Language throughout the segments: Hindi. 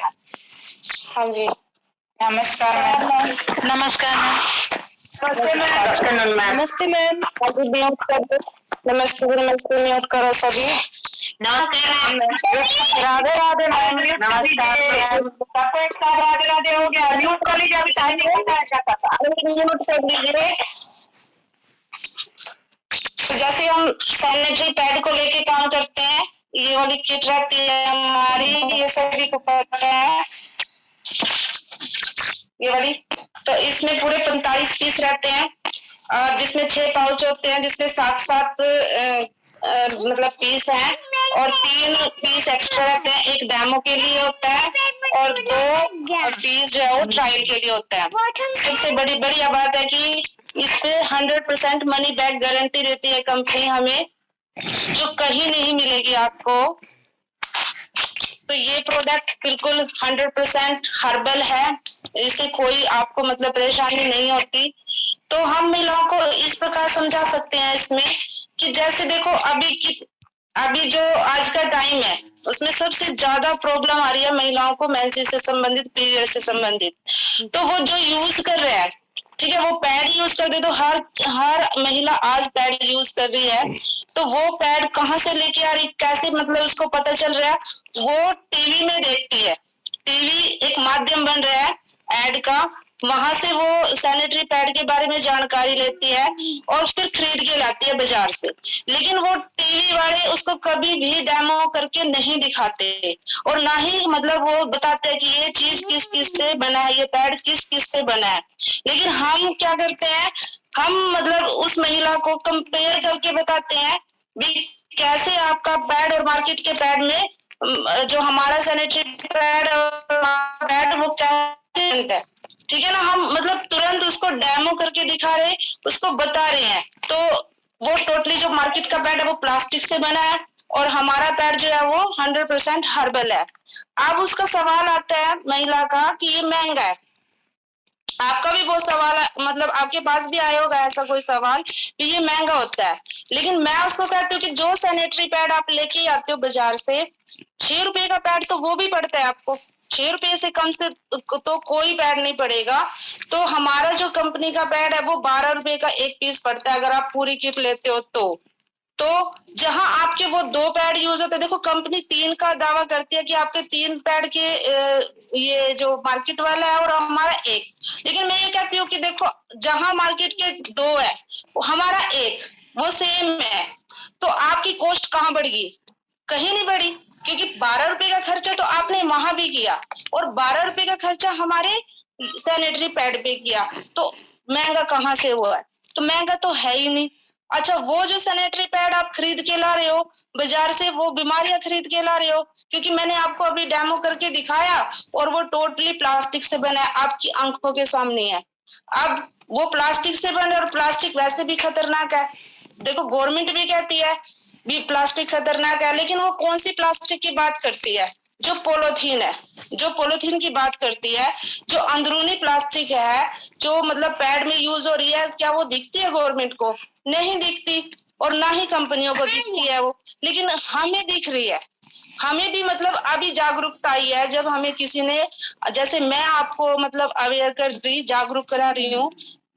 हाँ जी, नमस्कार मैम। नमस्कार मैम। नमस्ते मैम। नमस्ते म्यूट करो सभी। नमस्ते मैम। राधे राधे मैम। नमस्कार मैम। सबको एक साथ राधे राधे हो गया। म्यूट कर लीजिए, अभी टाइम नहीं होता है ऐसा था। म्यूट कर लीजिए। जैसे हम सैनिटरी पैड को लेके काम करते हैं, ये वाली किट रहती है हमारी, ये सभी को पता है ये वाली। तो इसमें पूरे 45 पीस रहते हैं और जिसमें 6 पाउच होते हैं, जिसमें 7-7 मतलब पीस हैं और 3 पीस एक्स्ट्रा रहते हैं। एक डेमो के लिए होता है और 2 पीस जो है वो ट्रायल के लिए होता है। सबसे बड़ी बढ़िया बात है कि इस पे 100% मनी बैक गारंटी देती है कंपनी हमें, जो कहीं नहीं मिलेगी आपको। तो ये प्रोडक्ट बिल्कुल 100% हर्बल है, इससे कोई आपको मतलब परेशानी नहीं होती। तो हम महिलाओं को इस प्रकार समझा सकते हैं इसमें कि जैसे देखो अभी जो आज का टाइम है उसमें सबसे ज्यादा प्रॉब्लम आ रही है महिलाओं को मेंसेस से संबंधित, पीरियड से संबंधित। तो वो जो यूज कर रहे हैं, ठीक है, वो पैड यूज कर दे, तो हर महिला आज पैड यूज कर रही है। तो वो पैड कहाँ से लेके आ रही, कैसे मतलब उसको पता चल रहा है, वो टीवी में देखती है। टीवी एक माध्यम बन रहा है एड का, वहां से वो सैनिटरी पैड के बारे में जानकारी लेती है और फिर खरीद के लाती है बाजार से। लेकिन वो टीवी वाले उसको कभी भी डेमो करके नहीं दिखाते और ना ही मतलब वो बताते हैं कि ये चीज किस किस से बना है, ये पैड किस किस से बना है। लेकिन हम क्या करते हैं, हम मतलब उस महिला को कंपेयर करके बताते हैं भी कैसे आपका पैड और मार्केट के पैड में जो हमारा सैनिटरी पैड वो कैसे है, ठीक है ना। हम मतलब तुरंत उसको डेमो करके दिखा रहे, उसको बता रहे हैं। तो वो टोटली जो मार्केट का पैड है वो प्लास्टिक से बना है और हमारा पैड जो है वो 100% हर्बल है। अब उसका सवाल आता है महिला का कि ये महंगा है। आपका भी बहुत सवाल है, मतलब आपके पास भी आया होगा ऐसा कोई सवाल कि ये महंगा होता है। लेकिन मैं उसको कहती हूँ कि जो सैनिटरी पैड आप लेके आते हो बाजार से, 6 रुपए का पैड तो वो भी पड़ता है आपको, 6 रुपए से कम से तो कोई पैड नहीं पड़ेगा। तो हमारा जो कंपनी का पैड है वो 12 रुपए का एक पीस पड़ता है अगर आप पूरी किट लेते हो तो जहां आपके वो 2 पैड यूज होते हैं, देखो कंपनी 3 का दावा करती है कि आपके 3 पैड के ये जो मार्केट वाला है और हमारा 1। लेकिन मैं ये कहती हूँ कि देखो जहां मार्केट के 2 है हमारा 1 वो सेम है, तो आपकी कॉस्ट कहाँ बढ़ी, कहीं नहीं बढ़ी, क्योंकि 12 रुपए का खर्चा तो आपने वहां भी किया और 12 रुपए का खर्चा हमारे सैनिटरी पैड पे किया, तो महंगा कहाँ से हुआ है, तो महंगा तो है ही नहीं। अच्छा, वो जो सैनिटरी पैड आप खरीद के ला रहे हो बाजार से, वो बीमारियां खरीद के ला रहे हो, क्योंकि मैंने आपको अभी डेमो करके दिखाया और वो टोटली प्लास्टिक से बना है, आपकी आंखों के सामने है। अब वो प्लास्टिक से बना और प्लास्टिक वैसे भी खतरनाक है, देखो गवर्नमेंट भी कहती है भी प्लास्टिक खतरनाक है, लेकिन वो कौन सी प्लास्टिक की बात करती है, जो पॉलीथीन है, जो पॉलीथीन की बात करती है, जो अंदरूनी प्लास्टिक है, जो मतलब पैड में यूज हो रही है, क्या वो दिखती है गवर्नमेंट को, नहीं दिखती और ना ही कंपनियों को दिखती है वो, लेकिन हमें दिख रही है। हमें भी मतलब अभी जागरूकता आई है, जब हमें किसी ने, जैसे मैं आपको मतलब अवेयर कर रही, जागरूक करा रही हूँ,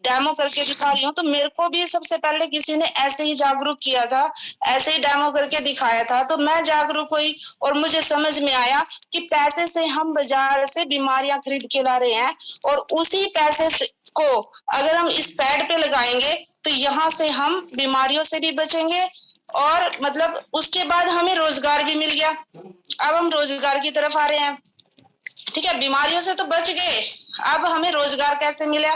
डेमो करके दिखा रही हूँ, तो मेरे को भी सबसे पहले किसी ने ऐसे ही जागरूक किया था, ऐसे ही डेमो करके दिखाया था, तो मैं जागरूक हुई और मुझे समझ में आया कि पैसे से हम बाजार से बीमारियां खरीद के ला रहे हैं और उसी पैसे को अगर हम इस पैड पे लगाएंगे तो यहाँ से हम बीमारियों से भी बचेंगे और मतलब उसके बाद हमें रोजगार भी मिल गया। अब हम रोजगार की तरफ आ रहे हैं, ठीक है, बीमारियों से तो बच गए, अब हमें रोजगार कैसे मिला।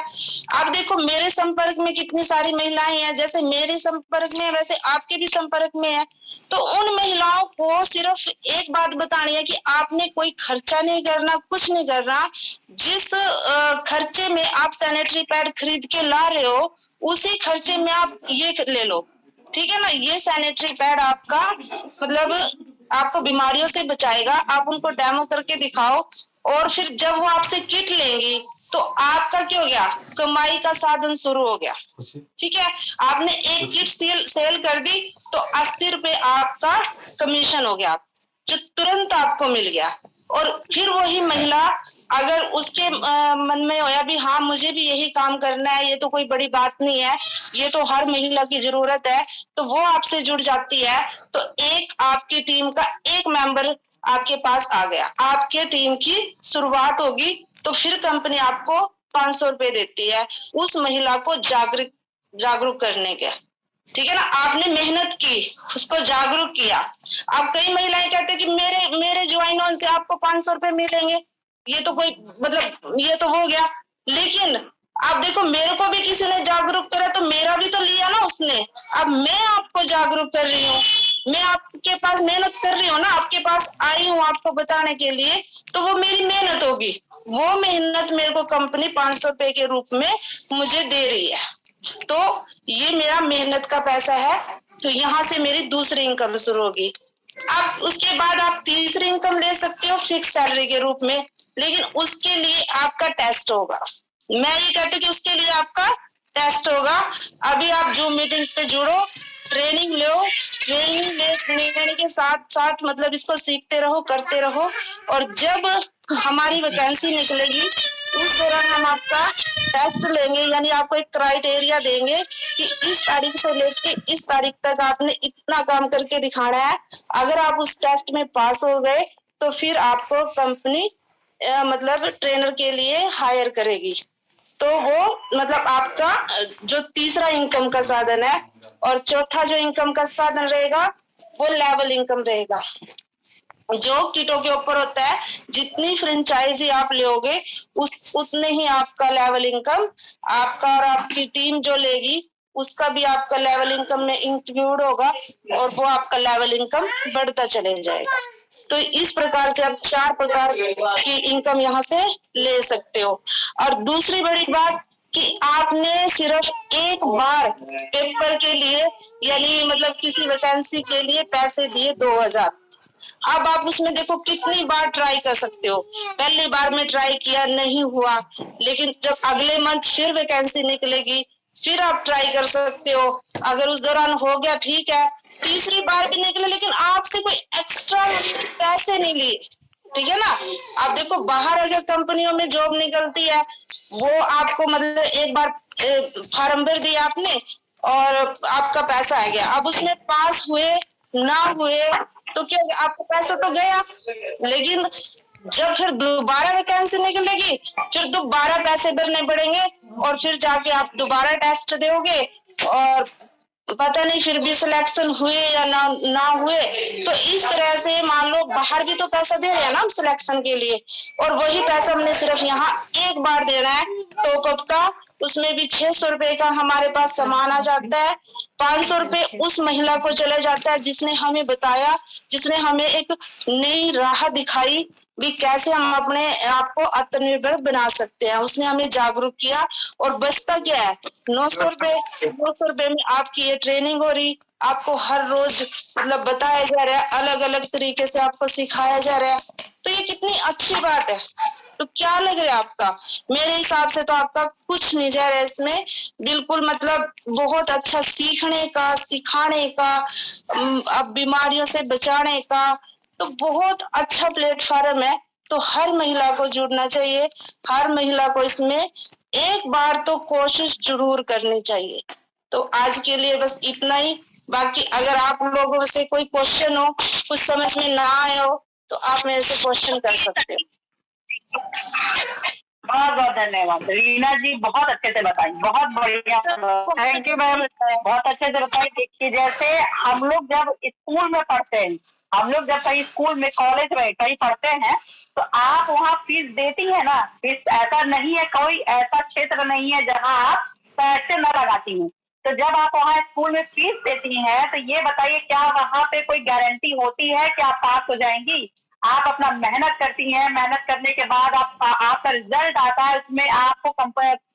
अब देखो मेरे संपर्क में कितनी सारी महिलाएं हैं, जैसे मेरे संपर्क में वैसे आपके भी संपर्क में है, तो उन महिलाओं को सिर्फ एक बात बतानी है कि आपने कोई खर्चा नहीं करना, कुछ नहीं करना, जिस खर्चे में आप सैनिटरी पैड खरीद के ला रहे हो उसी खर्चे में आप ये ले लो, ठीक है ना। ये सैनिटरी पैड आपका मतलब आपको बीमारियों से बचाएगा, आप उनको डेमो करके दिखाओ और फिर जब वो आपसे किट लेंगी तो आपका क्या हो गया, कमाई का साधन शुरू हो गया, ठीक है। आपने एक किट सेल कर दी तो 80 रुपए आपका कमीशन हो गया, जो तुरंत आपको मिल गया, और फिर वही महिला अगर उसके मन में होया भी हाँ मुझे भी यही काम करना है, ये तो कोई बड़ी बात नहीं है, ये तो हर महिला की जरूरत है, तो वो आपसे जुड़ जाती है। तो एक आपकी टीम का एक मेंबर आपके पास आ गया, आपके टीम की शुरुआत होगी, तो फिर कंपनी आपको 500 रुपए देती है उस महिला को जागरूक करने के। ठीक है ना, आपने मेहनत की, उसको जागरूक किया। अब कई महिलाएं कहते हैं कि मेरे ज्वाइन ऑन से आपको 500 रुपए मिलेंगे, ये तो कोई मतलब ये तो हो गया। लेकिन आप देखो, मेरे को भी किसी ने जागरूक करा तो मेरा भी तो लिया ना उसने। अब मैं आपको जागरूक कर रही हूँ, मैं आपके पास मेहनत कर रही हूँ ना, आपके पास आई हूँ आपको बताने के लिए, तो वो मेरी मेहनत होगी। वो मेहनत मेरे को कंपनी 500 रुपए के रूप में मुझे दे रही है, तो ये मेरा मेहनत का पैसा है। तो यहाँ से मेरी दूसरी इनकम शुरू होगी। अब उसके बाद आप तीसरी इनकम ले सकते हो फिक्स सैलरी के रूप में, लेकिन उसके लिए आपका टेस्ट होगा। मैं ये कहती हूँ कि उसके लिए आपका टेस्ट होगा। अभी आप जूम मीटिंग पे जुड़ो, ट्रेनिंग लो, ट्रेनिंग के साथ साथ मतलब इसको सीखते रहो, करते रहो, और जब हमारी वैकेंसी निकलेगी उस दौरान हम आपका टेस्ट लेंगे, यानी आपको एक क्राइटेरिया देंगे कि इस तारीख से लेके इस तारीख तक आपने इतना काम करके दिखाना है। अगर आप उस टेस्ट में पास हो गए तो फिर आपको कंपनी मतलब ट्रेनर के लिए हायर करेगी। तो वो मतलब आपका जो तीसरा इनकम का साधन है। और चौथा जो इनकम का साधन रहेगा वो लेवल इनकम रहेगा, जो किटो के ऊपर होता है। जितनी फ्रेंचाइजी आप लोगे उतने ही आपका लेवल इनकम आपका और आपकी टीम जो लेगी उसका भी आपका लेवल इनकम में इंक्लूड होगा, और वो आपका लेवल इनकम बढ़ता चले जाएगा। तो इस प्रकार से आप 4 प्रकार की इनकम यहाँ से ले सकते हो। और दूसरी बड़ी बात कि आपने सिर्फ एक बार पेपर के लिए, यानी मतलब किसी वैकेंसी के लिए पैसे दिए 2000। अब आप उसमें देखो कितनी बार ट्राई कर सकते हो। पहली बार में ट्राई किया नहीं हुआ, लेकिन जब अगले मंथ फिर वैकेंसी निकलेगी फिर आप ट्राई कर सकते हो। अगर उस दौरान हो गया ठीक है, तीसरी बार भी निकले लेकिन आपसे कोई एक्स्ट्रा पैसे नहीं लिए। ठीक है ना। आप देखो बाहर अगर कंपनियों में जॉब निकलती है, वो आपको मतलब एक बार फॉर्म भर दिया आपने और आपका पैसा आ गया। अब उसमें पास हुए ना हुए तो क्या, आपका पैसा तो गया, लेकिन जब फिर दोबारा वैकेंसी निकलेगी फिर दोबारा पैसे भरने पड़ेंगे, और फिर जाके आप दोबारा टेस्ट दोगे, और पता नहीं फिर भी सिलेक्शन हुए या ना हुए। तो इस तरह से मान लो बाहर भी तो पैसा दे रहे हैं ना हम सिलेक्शन के लिए, और वही पैसा हमने सिर्फ यहाँ एक बार देना है टॉप अप का। उसमें भी 600 रुपए का हमारे पास सामान आ जाता है। 500 रुपए उस महिला को चले जाता है जिसने हमें बताया, जिसने हमें एक नई राह दिखाई भी कैसे हम अपने आप को आत्मनिर्भर बना सकते हैं। उसने हमें जागरूक किया, और बचता क्या है 900 रुपए। 900 रुपए में आपकी ये ट्रेनिंग हो रही, आपको हर रोज मतलब बताया जा रहा है, अलग अलग तरीके से आपको सिखाया जा रहा है। तो ये कितनी अच्छी बात है। तो क्या लग रहा है आपका? मेरे हिसाब से तो आपका कुछ नहीं जा रहा है इसमें, बिल्कुल मतलब बहुत अच्छा सीखने का, सिखाने का, अब बीमारियों से बचाने का, तो बहुत अच्छा प्लेटफॉर्म है। तो हर महिला को जुड़ना चाहिए, हर महिला को इसमें एक बार तो कोशिश जरूर करनी चाहिए। तो आज के लिए बस इतना ही। बाकी अगर आप लोगों से कोई क्वेश्चन हो, कुछ समझ में ना आए हो, तो आप मेरे से क्वेश्चन कर सकते हो। बहुत बहुत धन्यवाद रीना जी, बहुत अच्छे से बताई, बहुत बढ़िया। थैंक यू मैम, बहुत अच्छे से बताई। देखिए जैसे हम लोग जब स्कूल में पढ़ते हैं, हम लोग जब कहीं स्कूल में, कॉलेज में कहीं पढ़ते हैं, तो आप वहाँ फीस देती है ना। फीस ऐसा नहीं है, कोई ऐसा क्षेत्र नहीं है जहाँ आप पैसे न लगाती हैं। तो जब आप वहाँ स्कूल में फीस देती हैं, तो ये बताइए क्या वहाँ पे कोई गारंटी होती है कि आप पास हो जाएंगी? आप अपना मेहनत करती हैं, मेहनत करने के बाद आपका रिजल्ट आता है, उसमें आपको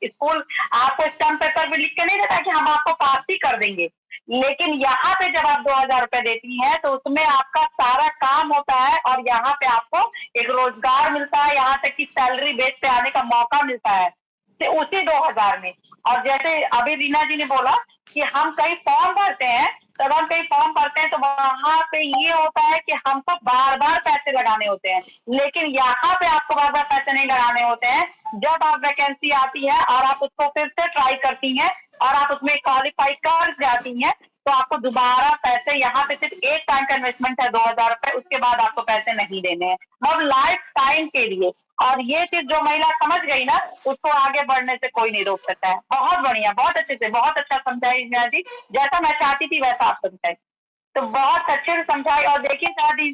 स्कूल आपको स्टैम्प पेपर भी लिख के नहीं देता कि हम आपको पास ही कर देंगे। लेकिन यहाँ पे जब आप 2000 रुपए देती हैं तो उसमें आपका सारा काम होता है, और यहाँ पे आपको एक रोजगार मिलता है, यहाँ तक कि सैलरी बेस पे आने का मौका मिलता है उसी 2000 में। और जैसे अभी रीना जी ने बोला कि हम कई फॉर्म भरते हैं, तब हम कहीं फॉर्म भरते हैं तो वहां पे ये होता है कि हमको बार बार पैसे लगाने होते हैं, लेकिन यहाँ पे आपको बार बार पैसे नहीं लगाने होते हैं। जब आप वैकेंसी आती है और आप उसको फिर से ट्राई करती हैं और आप उसमें क्वालिफाई कर जाती हैं, तो आपको दोबारा पैसे यहाँ पे सिर्फ एक टाइम का इन्वेस्टमेंट है 2,000 रुपए, उसके बाद आपको पैसे नहीं देने हैं, मतलब लाइफ टाइम के लिए। और ये चीज जो महिला समझ गई ना, उसको आगे बढ़ने से कोई नहीं रोक सकता है। बहुत बढ़िया, बहुत अच्छे से, बहुत अच्छा समझाई मीना जी, जैसा मैं चाहती थी वैसा आप समझाई, तो बहुत अच्छे से समझाई। और देखिए शादी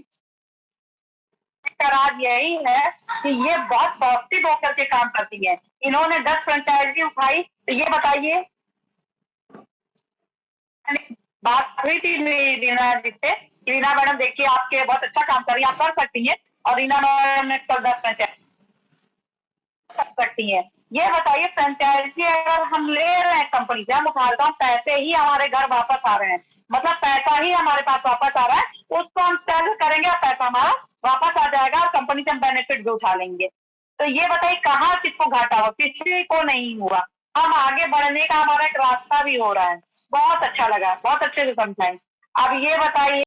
का राज यही है कि ये बहुत पॉजिटिव होकर के काम करती है। इन्होंने 10 फ्रेंचाइजी उठाई, तो ये बताइए, बात हुई थी रीना जी से, रीना मैडम देखिए आपके बहुत अच्छा काम कर रही है, आप कर सकती हैं, और रीना मैडम ने कल 10 फ्रेंचाइजी सकती है। ये बताइए, फ्रेंचाइजी अगर हम ले रहे हैं कंपनी से, हम उठा रहे हैं, पैसे ही हमारे घर वापस आ रहे हैं, मतलब पैसा ही हमारे पास वापस आ रहा है, उसको हम सेल करेंगे और पैसा हमारा वापस आ जाएगा और कंपनी से हम बेनिफिट भी उठा लेंगे। तो ये बताइए कहाँ किसको घाटा हो, किसी को नहीं हुआ, हम आगे बढ़ने का हमारा एक रास्ता भी हो रहा है। बहुत अच्छा लगा, बहुत अच्छे से समझाएं। अब ये बताइए